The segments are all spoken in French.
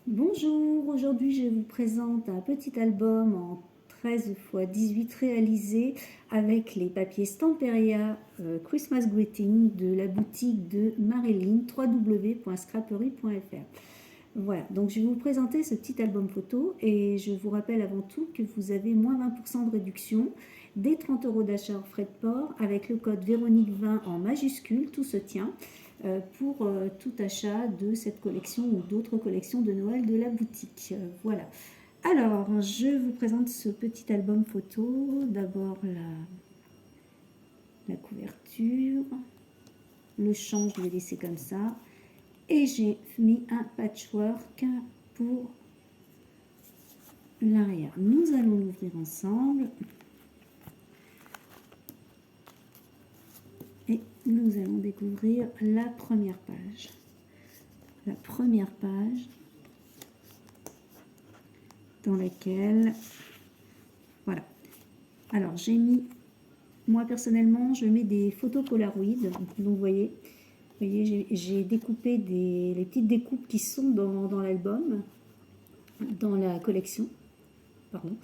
Bonjour, aujourd'hui je vous présente un petit album en 13 x 18 réalisé avec les papiers Stamperia Christmas Greeting de la boutique de Marilyn, www.scrapery.fr. Voilà, donc je vais vous présenter ce petit album photo et je vous rappelle avant tout que vous avez moins 20% de réduction, des 30 € d'achat hors frais de port avec le code Véronique20 en majuscule, tout se tient. Pour tout achat de cette collection ou d'autres collections de Noël de la boutique. Voilà. Alors, je vous présente ce petit album photo. D'abord la couverture. Le champ, je vais laisser comme ça. Et j'ai mis un patchwork pour l'arrière. Nous allons l'ouvrir ensemble. Et nous allons découvrir la première page. La première page dans laquelle, voilà. Alors j'ai mis, moi personnellement, je mets des photos Polaroid. Donc vous voyez j'ai découpé les petites découpes qui sont dans l'album, dans la collection. Pardon.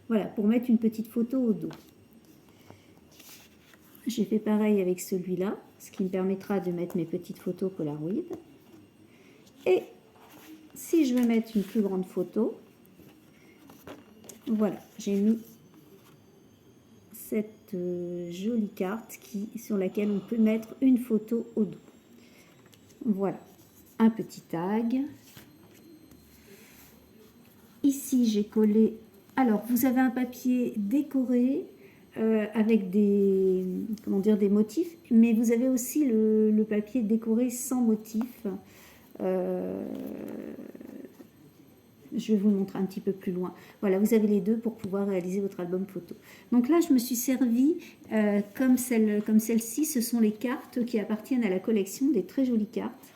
Voilà, pour mettre une petite photo au dos. J'ai fait pareil avec celui-là, ce qui me permettra de mettre mes petites photos Polaroid. Et si je veux mettre une plus grande photo, voilà, j'ai mis cette jolie carte sur laquelle on peut mettre une photo au dos. Voilà, un petit tag. Ici, j'ai collé... Alors, vous avez un papier décoré avec des motifs, mais vous avez aussi le papier décoré sans motif. Je vais vous le montrer un petit peu plus loin. Voilà, vous avez les deux pour pouvoir réaliser votre album photo. Donc là, je me suis servi, comme celle-ci, ce sont les cartes qui appartiennent à la collection, des très jolies cartes.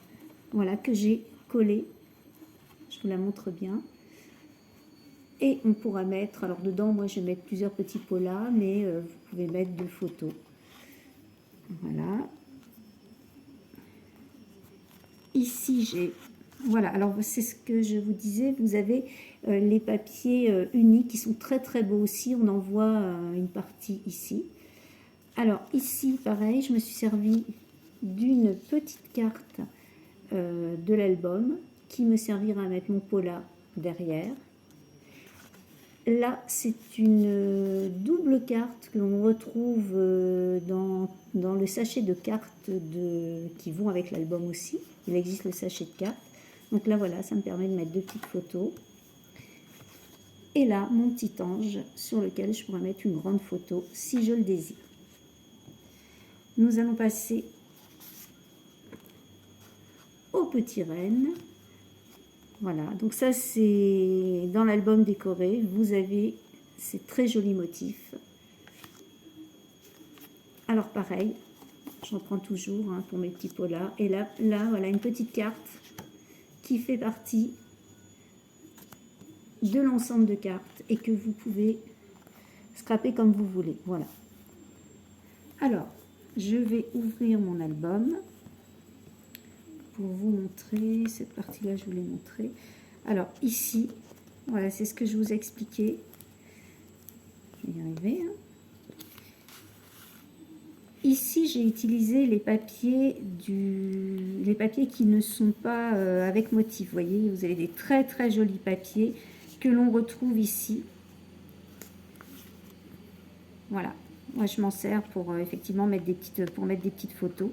Voilà, que j'ai collées. Je vous la montre bien. Et on pourra mettre, alors dedans, moi je vais mettre plusieurs petits polas, mais vous pouvez mettre 2 photos. Voilà. Ici, j'ai... Voilà, alors c'est ce que je vous disais, vous avez les papiers unis qui sont très très beaux aussi. On en voit une partie ici. Alors ici, pareil, je me suis servi d'une petite carte de l'album qui me servira à mettre mon pola derrière. Là, c'est une double carte que l'on retrouve dans le sachet de cartes qui vont avec l'album aussi. Il existe le sachet de cartes. Donc là, voilà, ça me permet de mettre 2 petites photos. Et là, mon petit ange sur lequel je pourrais mettre une grande photo si je le désire. Nous allons passer au petit renne. Voilà, donc ça c'est dans l'album décoré, vous avez ces très jolis motifs. Alors pareil, je reprends toujours pour mes petits polas. Et là, voilà une petite carte qui fait partie de l'ensemble de cartes et que vous pouvez scraper comme vous voulez. Voilà. Alors, je vais ouvrir mon album pour vous montrer, cette partie-là, je vous l'ai montré. Alors, ici, voilà, c'est ce que je vous ai expliqué. Je vais y arriver. Ici, j'ai utilisé les papiers qui ne sont pas avec motif. Vous voyez, vous avez des très très jolis papiers que l'on retrouve ici. Voilà. Moi, je m'en sers pour effectivement mettre des petites photos.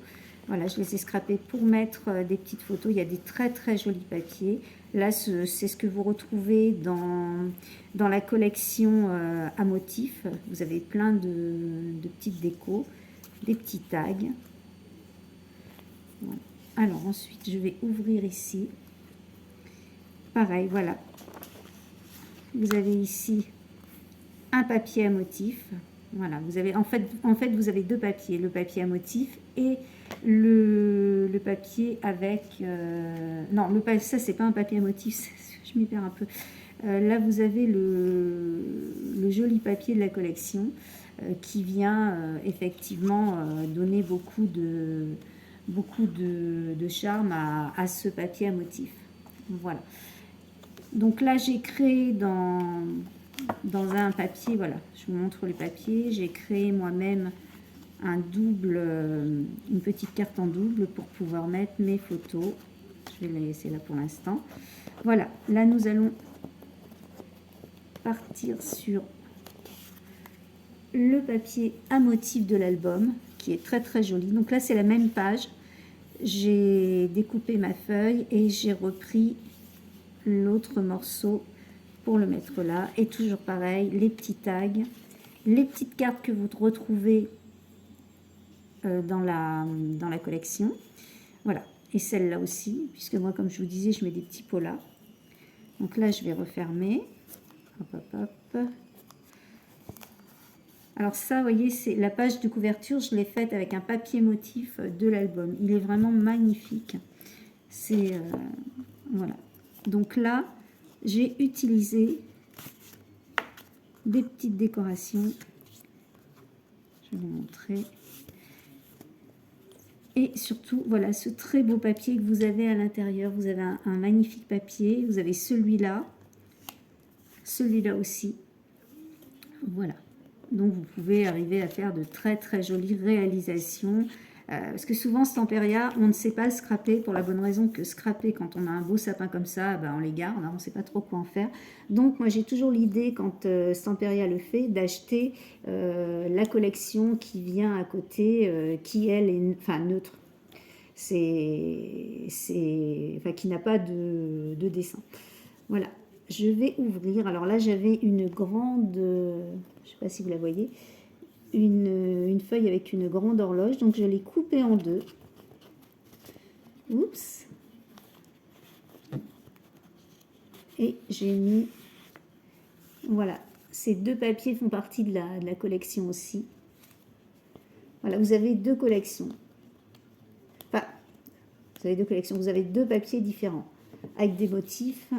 Voilà, je les ai scrapés pour mettre des petites photos. Il y a des très très jolis papiers. Là, c'est ce que vous retrouvez dans la collection à motifs. Vous avez plein de petites décos, des petits tags. Voilà. Alors ensuite, je vais ouvrir ici. Pareil, voilà. Vous avez ici un papier à motif. Voilà, vous avez en fait vous avez 2 papiers, le papier à motif et le papier avec non, ça c'est pas un papier à motif, je m'y perds un peu. Là vous avez le joli papier de la collection qui vient effectivement donner beaucoup de charme à ce papier à motif. Voilà. Donc là, j'ai créé dans un papier, voilà, je vous montre le papier, j'ai créé moi-même un double, une petite carte en double pour pouvoir mettre mes photos. Je vais la laisser là pour l'instant. Voilà, là nous allons partir sur le papier à motif de l'album qui est très très joli. Donc là c'est la même page, j'ai découpé ma feuille et j'ai repris l'autre morceau pour le mettre là. Et toujours pareil, les petits tags, les petites cartes que vous retrouvez dans la collection. Voilà, et celle-là aussi, puisque moi comme je vous disais je mets des petits pots là. Donc là je vais refermer. Hop, hop, hop. Alors ça, vous voyez, c'est la page de couverture, je l'ai faite avec un papier motif de l'album. Il est vraiment magnifique. C'est voilà. Donc là, j'ai utilisé des petites décorations. Je vais vous montrer. Et surtout, voilà, ce très beau papier que vous avez à l'intérieur. Vous avez un magnifique papier. Vous avez celui-là aussi. Voilà. Donc vous pouvez arriver à faire de très très jolies réalisations. Parce que souvent Stamperia, on ne sait pas le scraper pour la bonne raison que scraper quand on a un beau sapin comme ça, ben on les garde, hein, on ne sait pas trop quoi en faire. Donc moi j'ai toujours l'idée quand Stamperia le fait d'acheter la collection qui vient à côté, qui elle est enfin neutre. Enfin, qui n'a pas de dessin. Voilà. Je vais ouvrir. Alors là, j'avais une grande, je ne sais pas si vous la voyez, une feuille avec une grande horloge. Donc je l'ai coupée en deux. Oups. Et j'ai mis, voilà, ces deux papiers font partie de la collection aussi. Voilà, vous avez deux collections. Enfin, vous avez deux collections. Vous avez deux papiers différents avec des motifs.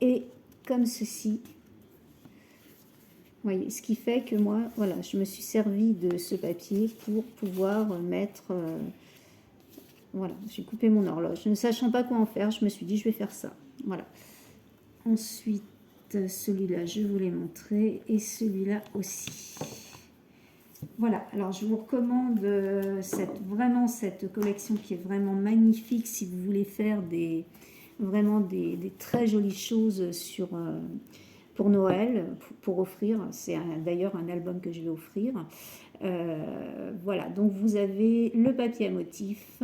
Et comme ceci, vous voyez, ce qui fait que moi, voilà, je me suis servi de ce papier pour pouvoir mettre, voilà, j'ai coupé mon horloge. Ne sachant pas quoi en faire, je me suis dit, je vais faire ça. Voilà. Ensuite, celui-là, je vous l'ai montré, et celui-là aussi. Voilà, alors je vous recommande vraiment cette collection qui est vraiment magnifique si vous voulez faire vraiment des très jolies choses pour Noël, pour offrir. C'est d'ailleurs un album que je vais offrir. Voilà, donc vous avez le papier à motif,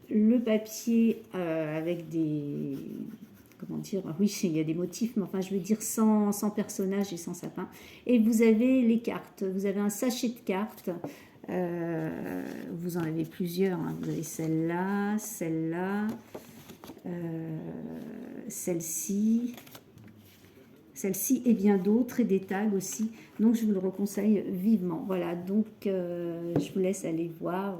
le papier avec des... Comment dire? Oui, il y a des motifs, mais enfin, je veux dire sans personnages et sans sapin. Et vous avez les cartes. Vous avez un sachet de cartes. Vous en avez plusieurs. Hein. Vous avez celle-là, celle-là, celle-ci, et bien d'autres, et des tags aussi. Donc, je vous le reconseille vivement. Voilà, donc je vous laisse aller voir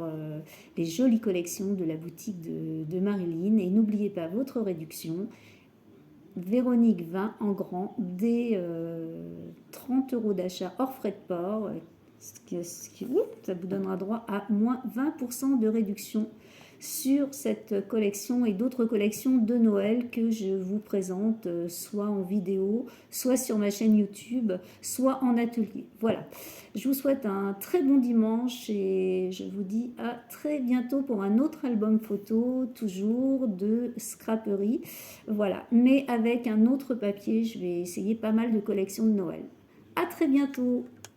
les jolies collections de la boutique de Marilyn. Et n'oubliez pas votre réduction. Véronique 20 en grand, des 30 € d'achat hors frais de port, ça vous donnera droit à moins 20% de réduction sur cette collection et d'autres collections de Noël que je vous présente soit en vidéo, soit sur ma chaîne YouTube, soit en atelier. Voilà, je vous souhaite un très bon dimanche et je vous dis à très bientôt pour un autre album photo, toujours de scraperie. Voilà, mais avec un autre papier, je vais essayer pas mal de collections de Noël. À très bientôt!